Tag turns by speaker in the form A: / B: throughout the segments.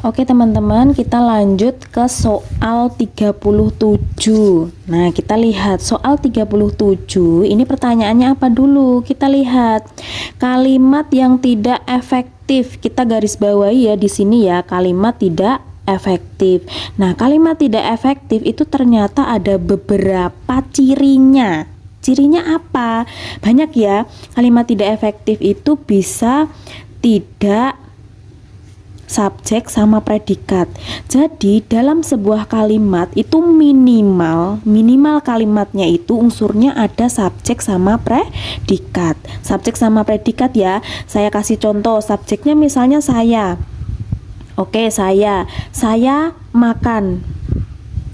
A: Oke teman-teman, kita lanjut ke soal 37. Nah, kita lihat soal 37. Ini pertanyaannya apa dulu? Kita lihat kalimat yang tidak efektif. Kita garis bawahi ya di sini ya, kalimat tidak efektif. Nah, kalimat tidak efektif itu ternyata ada beberapa cirinya. Cirinya apa? Banyak ya. Kalimat tidak efektif itu bisa tidak subjek sama predikat. Jadi dalam sebuah kalimat itu minimal kalimatnya itu unsurnya ada subjek sama predikat. Subjek sama predikat ya. Saya kasih contoh, subjeknya misalnya saya. Oke, saya makan.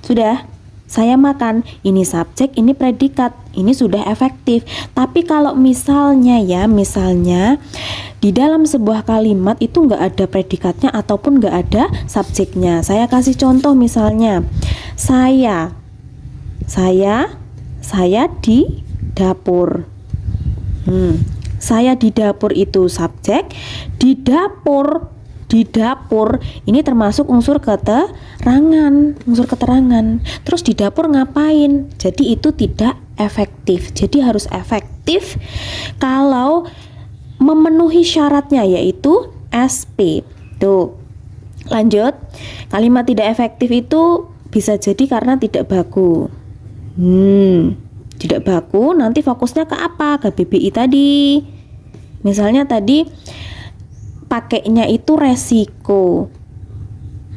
A: Sudah, saya makan. Ini subjek, ini predikat. Ini sudah efektif. Tapi kalau misalnya di dalam sebuah kalimat itu nggak ada predikatnya ataupun nggak ada subjeknya. Saya kasih contoh misalnya, saya di dapur. Saya di dapur itu subjek, di dapur ini termasuk unsur keterangan. Terus di dapur ngapain? Jadi itu tidak efektif. Jadi harus efektif kalau memenuhi syaratnya, yaitu SP. Tuh. Lanjut. Kalimat tidak efektif itu bisa jadi karena tidak baku. Tidak baku, nanti fokusnya ke apa? Ke BBI tadi. Misalnya tadi pakainya itu resiko.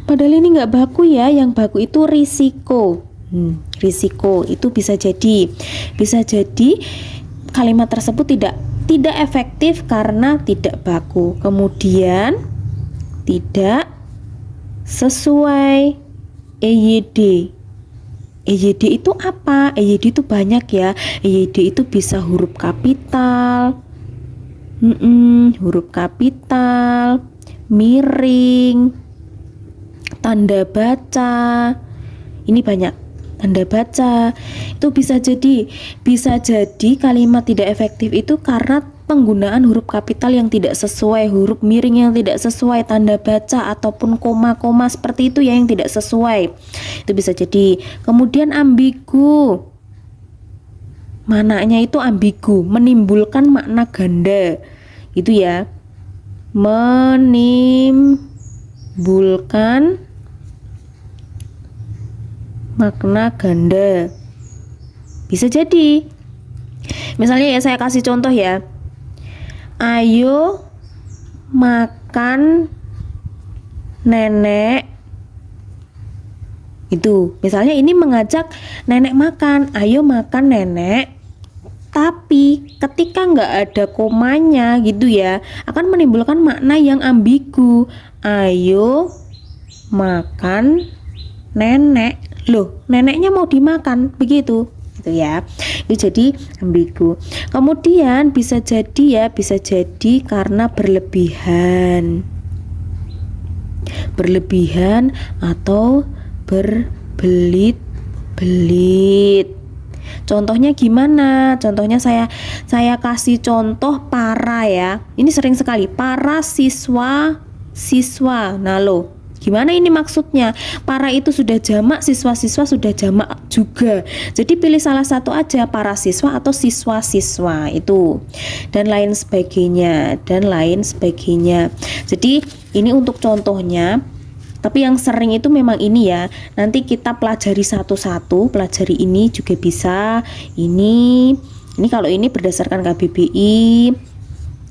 A: Padahal ini nggak baku ya, yang baku itu risiko. Risiko itu bisa jadi kalimat tersebut tidak efektif karena tidak baku. Kemudian tidak sesuai EYD. EYD itu apa? EYD itu banyak ya. EYD itu bisa huruf kapital, miring, tanda baca. Ini banyak. Tanda baca itu bisa jadi kalimat tidak efektif itu karena penggunaan huruf kapital yang tidak sesuai, huruf miring yang tidak sesuai, tanda baca ataupun koma-koma seperti itu ya yang tidak sesuai. Itu bisa jadi. Kemudian ambigu. Maknanya itu ambigu, menimbulkan makna ganda. Itu ya. Menimbulkan makna ganda. Bisa jadi. Misalnya ya saya kasih contoh ya. Ayo makan nenek. Itu. Misalnya ini mengajak nenek makan. Ayo makan nenek. Tapi ketika nggak ada komanya gitu ya, akan menimbulkan makna yang ambigu. Ayo makan nenek. Loh, neneknya mau dimakan, begitu gitu ya. Itu jadi ambigu. Kemudian bisa jadi karena berlebihan atau berbelit-belit. Contohnya gimana? Contohnya saya kasih contoh para ya. Ini sering sekali para siswa. Nah loh, gimana ini maksudnya? Para itu sudah jamak, siswa-siswa sudah jamak juga. Jadi pilih salah satu aja, para siswa atau siswa-siswa itu. Dan lain sebagainya. Jadi ini untuk contohnya. Tapi yang sering itu memang ini ya. Nanti kita pelajari satu-satu, pelajari ini juga bisa. Ini kalau ini berdasarkan KBBI.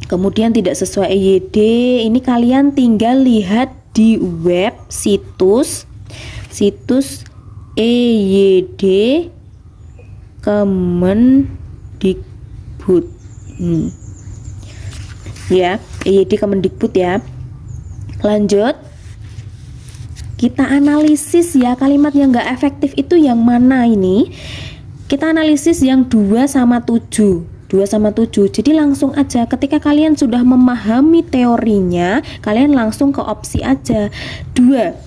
A: Kemudian tidak sesuai EYD, ini kalian tinggal lihat di web situs EYD Kemendikbud. Ya, EYD Kemendikbud ya. Lanjut. Kita analisis ya, kalimat yang nggak efektif itu yang mana ini? Kita analisis yang 2 sama 7. Jadi langsung aja ketika kalian sudah memahami teorinya, kalian langsung ke opsi aja. 2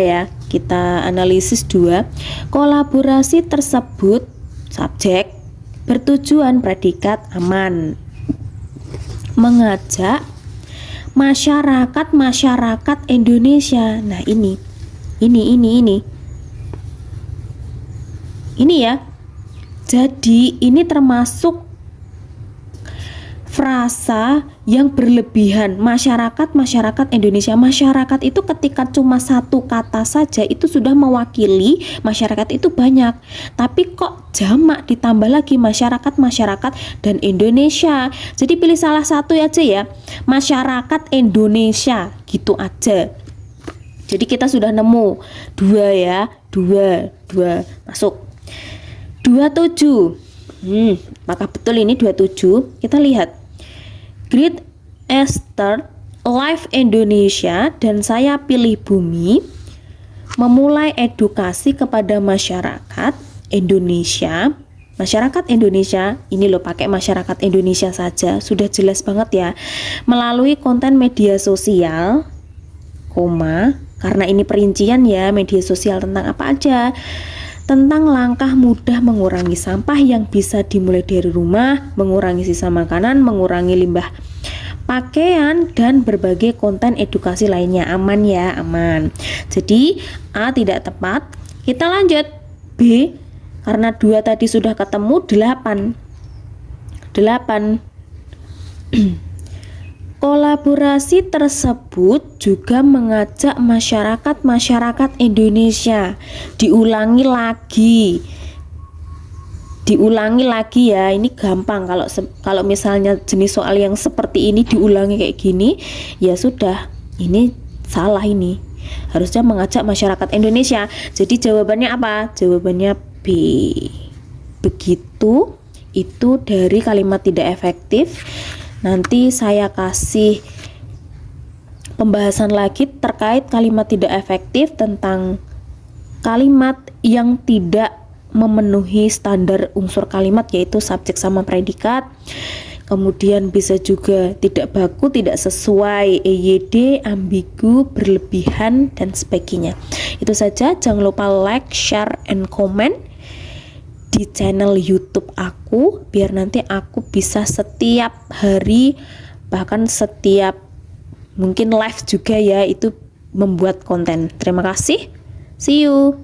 A: ya. Kita analisis 2. Kolaborasi tersebut subjek, bertujuan predikat aman. Mengajak masyarakat Indonesia. Nah, ini ya. Jadi ini termasuk frasa yang berlebihan. Masyarakat Indonesia. Masyarakat itu ketika cuma satu kata saja itu sudah mewakili masyarakat itu banyak. Tapi kok jamak ditambah lagi masyarakat dan Indonesia. Jadi pilih salah satu aja ya. Masyarakat Indonesia gitu aja. Jadi kita sudah nemu 2 ya. 2 masuk. 27. Maka betul ini 27. Kita lihat. Great Eastern Life Indonesia, dan saya pilih Bumi, memulai edukasi kepada masyarakat Indonesia. Masyarakat Indonesia, ini loh pakai masyarakat Indonesia saja, sudah jelas banget ya. Melalui konten media sosial, karena ini perincian ya, media sosial tentang apa aja. Tentang langkah mudah mengurangi sampah yang bisa dimulai dari rumah, mengurangi sisa makanan, mengurangi limbah pakaian, dan berbagai konten edukasi lainnya. Aman ya, aman. Jadi A tidak tepat. Kita lanjut B, karena 2 tadi sudah ketemu. 8 Kolaborasi tersebut juga mengajak masyarakat Indonesia. Diulangi lagi ya. Ini gampang kalau misalnya jenis soal yang seperti ini diulangi kayak gini, ya sudah, ini salah ini. Harusnya mengajak masyarakat Indonesia. Jadi jawabannya apa? Jawabannya B. Begitu. Itu dari kalimat tidak efektif. Nanti saya kasih pembahasan lagi terkait kalimat tidak efektif, tentang kalimat yang tidak memenuhi standar unsur kalimat, yaitu subjek sama predikat. Kemudian bisa juga tidak baku, tidak sesuai, EYD, ambigu, berlebihan, dan sebagainya. Itu saja. Jangan lupa like, share, and comment di channel YouTube aku, biar nanti aku bisa setiap hari, bahkan setiap mungkin live juga ya, itu membuat konten. Terima kasih. See you.